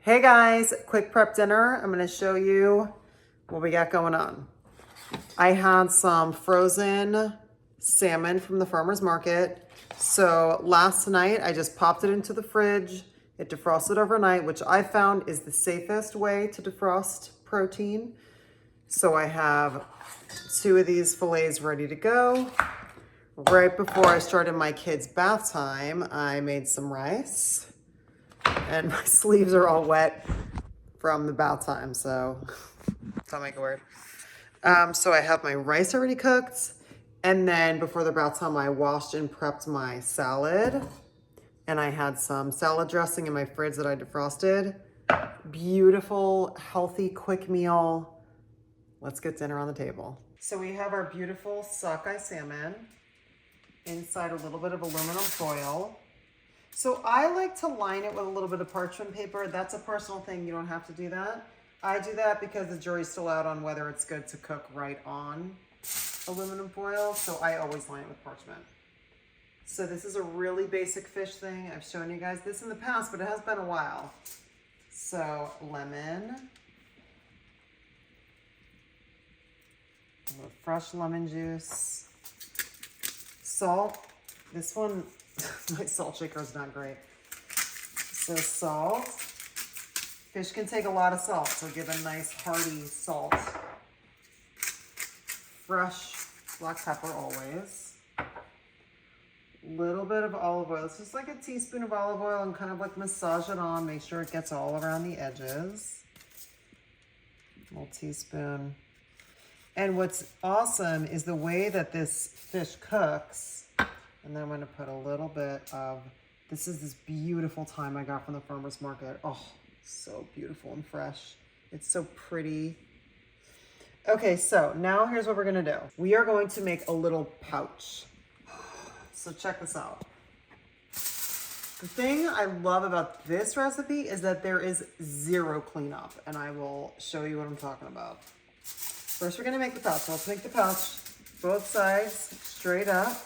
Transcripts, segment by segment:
Hey guys, quick prep dinner. I'm gonna show you what we got going on. I had some frozen salmon from the farmer's market. So last night I just popped it into the fridge. It defrosted overnight, which I found is the safest way to defrost protein. So I have 2 of these fillets ready to go. Right before I started my kids' bath time, I made some rice. And my sleeves are all wet from the bath time, so don't make it weird. So I have my rice already cooked, and then before the bath time, I washed and prepped my salad, and I had some salad dressing in my fridge that I defrosted. Beautiful, healthy, quick meal. Let's get dinner on the table. So we have our beautiful sockeye salmon inside a little bit of aluminum foil. So I like to line it with a little bit of parchment paper. That's a personal thing. You don't have to do that. I do that because the jury's still out on whether it's good to cook right on aluminum foil. So I always line it with parchment. So this is a really basic fish thing. I've shown you guys this in the past, but it has been a while. So lemon, a little fresh lemon juice, salt. This one, my salt shaker is not great. So salt. Fish can take a lot of salt, so give a nice hearty salt. Fresh black pepper always. Little bit of olive oil. It's just like a teaspoon of olive oil and kind of like massage it on. Make sure it gets all around the edges. A little teaspoon. And what's awesome is the way that this fish cooks. And then I'm going to put a little bit of, this is this beautiful thyme I got from the farmer's market. Oh, so beautiful and fresh. It's so pretty. Okay, so now here's what we're going to do. We are going to make a little pouch. So check this out. The thing I love about this recipe is that there is zero cleanup, and I will show you what I'm talking about. First, we're going to make the pouch. Let's make the pouch both sides straight up.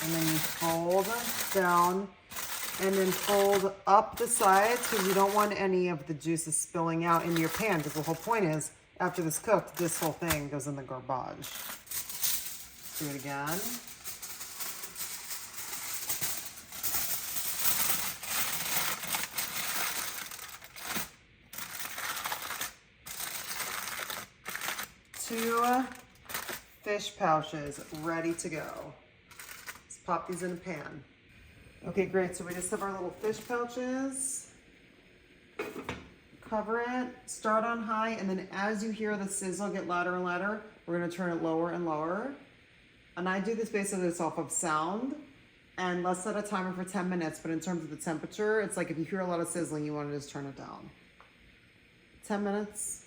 And then you fold down and then fold up the sides because you don't want any of the juices spilling out into your pan, because the whole point is after this cooked, this whole thing goes in the garbage. Do it again. Two fish pouches ready to go. Pop these in a pan. Okay, great. So we just have our little fish pouches. Cover it, start on high, and then as you hear the sizzle get louder and louder, we're gonna turn it lower and lower. And I do this basically off of sound, and let's set a timer for 10 minutes, but in terms of the temperature, it's like if you hear a lot of sizzling, you wanna just turn it down. 10 minutes.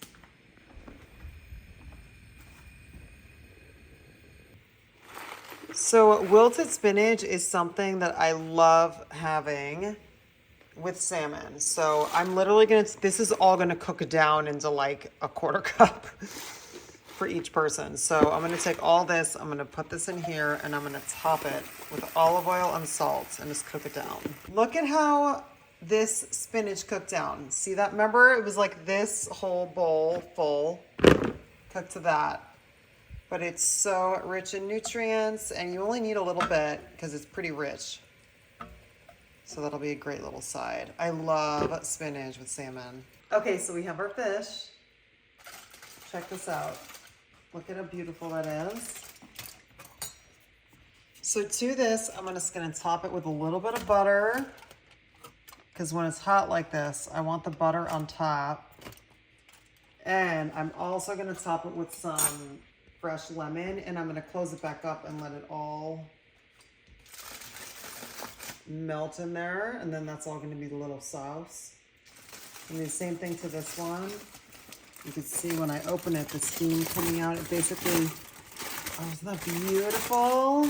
So wilted spinach is something that I love having with salmon. So I'm literally this is all gonna cook down into like a quarter cup for each person. So I'm gonna take all this, I'm gonna put this in here, and I'm gonna top it with olive oil and salt and just cook it down. Look at how this spinach cooked down. See that? Remember, it was like this whole bowl full, cooked to that. But it's so rich in nutrients, and you only need a little bit because it's pretty rich. So that'll be a great little side. I love spinach with salmon. Okay, so we have our fish. Check this out. Look at how beautiful that is. So to this, I'm just gonna top it with a little bit of butter, because when it's hot like this, I want the butter on top. And I'm also gonna top it with some fresh lemon, and I'm gonna close it back up and let it all melt in there, and then that's all gonna be the little sauce. And the same thing to this one. You can see when I open it, the steam coming out. It basically, oh, isn't that beautiful?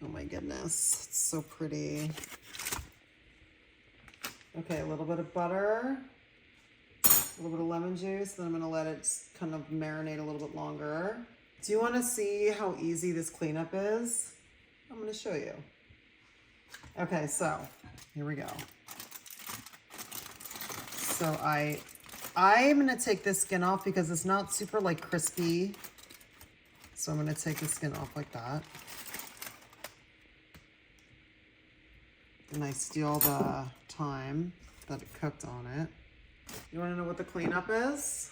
Oh my goodness, it's so pretty. Okay, a little bit of butter. A little bit of lemon juice, then I'm gonna let it kind of marinate a little bit longer. Do you wanna see how easy this cleanup is? I'm gonna show you. Okay, so here we go. So I'm gonna take this skin off because it's not super like crispy. So I'm gonna take the skin off like that. And I steal the time that it cooked on it. You wanna know what the cleanup is?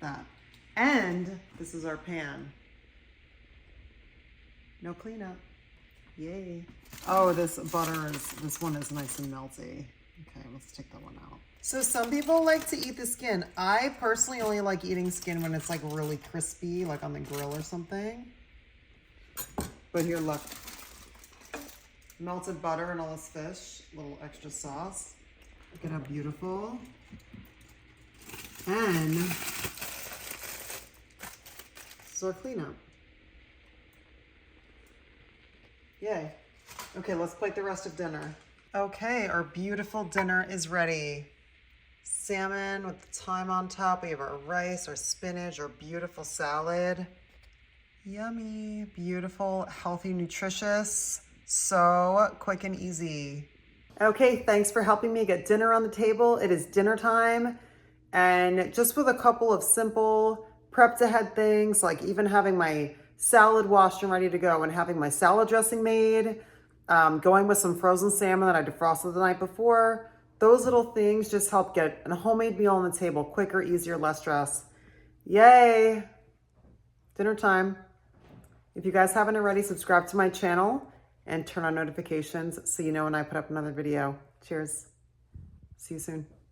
That. And this is our pan. No cleanup. Yay. Oh, this one is nice and melty. Okay, let's take that one out. So some people like to eat the skin. I personally only like eating skin when it's like really crispy, like on the grill or something. But here, look. Melted butter and all this fish, a little extra sauce. Look at how beautiful. And this is our cleanup. Yay. Okay, let's plate the rest of dinner. Okay, our beautiful dinner is ready. Salmon with the thyme on top. We have our rice, our spinach, our beautiful salad. Yummy, beautiful, healthy, nutritious. So quick and easy. Okay, thanks for helping me get dinner on the table. It is dinner time. And just with a couple of simple prepped ahead things, like even having my salad washed and ready to go and having my salad dressing made, going with some frozen salmon that I defrosted the night before. Those little things just help get a homemade meal on the table quicker, easier, less stress. Yay! Dinner time. If you guys haven't already, subscribe to my channel and turn on notifications so you know when I put up another video. Cheers. See you soon.